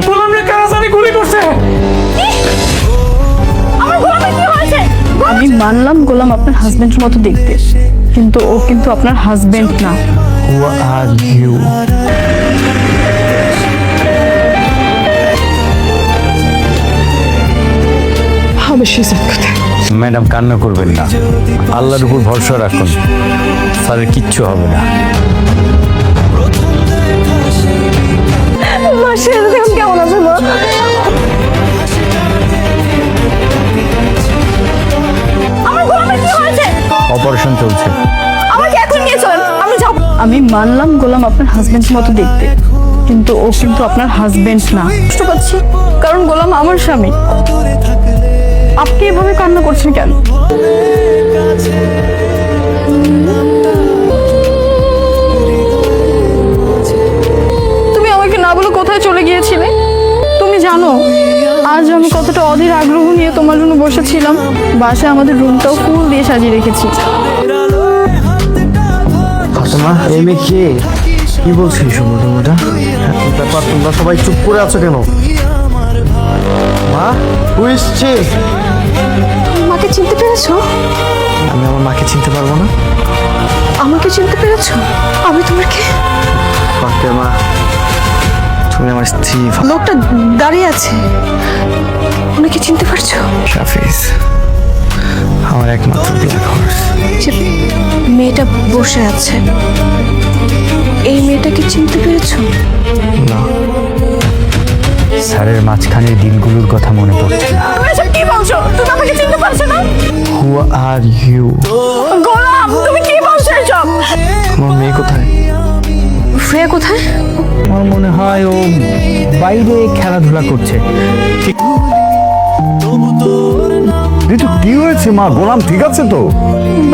গোলামরে কারা জানি গুলি করছে। আমার গোলামের কি হয়েছে? আমি মানলাম গোলাম আপনার হাজবেন্ডের মতো দেখতে, কিন্তু ও কিন্তু আপনার হাজবেন্ড না। Who are you? ম্যাডাম কান্না করবেন না, আল্লাহর উপর ভরসা রাখুন, স্যারের কিচ্ছু হবে না। মা সে এখন কেমন আছে মা? আমার গোলামের কি হয়েছে? অপারেশন চলছে। আমাকে এখন নিয়ে চলেন, আমি যাব। আমি মানলাম গোলাম আপনার হাজবেন্ডের মতো দেখতে, কিন্তু ও কিন্তু আপনার হাজবেন্ড না। কষ্ট পাচ্ছি কারণ গোলাম আমার স্বামী। আপনি এভাবে কান্না করছেন কেন? তুমি আমাকে না বলে কোথায় চলে গিয়েছিলে? তুমি জানো আজ আমি কতটা অধীর আগ্রহ নিয়ে তোমার জন্য বসেছিলাম। বাসায় আমাদের রুমটাও ফুল দিয়ে সাজিয়ে রেখেছি। ফাতেমা, এই মেয়ে কে? কি বলছিস সুমধুমটা? ব্যাপার, তোমরা সবাই চুপ করে আছো কেন? মা, বুঝছি। মাকে চিনতে পেরেছো? আমি আমার মাকে চিনতে পারবো না? আমাকে চিনতে পেরেছো? আমি তোমার কে? ফাতেমা, তুমি আমার স্ত্রী। লোকটা দাঁড়িয়ে আছে, ওনাকে চিনতে পারছো? শাফিজ, আমার একমাত্র ব্ল্যাক হর্স। যে মেয়েটা বসে আছে, এই মেয়েটাকে চিনতে পেরেছো? না, স্যারের মাঝখানের দিনগুলোর কথা মনে পড়ছে না। তুমি এসব কি বলছো? তুমি আমাকে চিনতে পারছো না? হু আর ইউ? গোলাম, তুমি কি বলছো এসব? আমার মেয়ে কোথায়? ফ্রেয়া কোথায়? আমার মনে হয় ও বাইরে খেলাধুলা করছে। ঋতু, কি হয়েছে মা? গোলাম ঠিক আছে তো?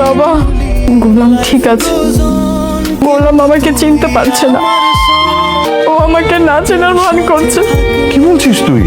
বাবা, গোলাম ঠিক আছে। গোলাম আমাকে চিনতে পারছে না, ও আমাকে না চেনার ভান করছে। কি বলছিস তুই?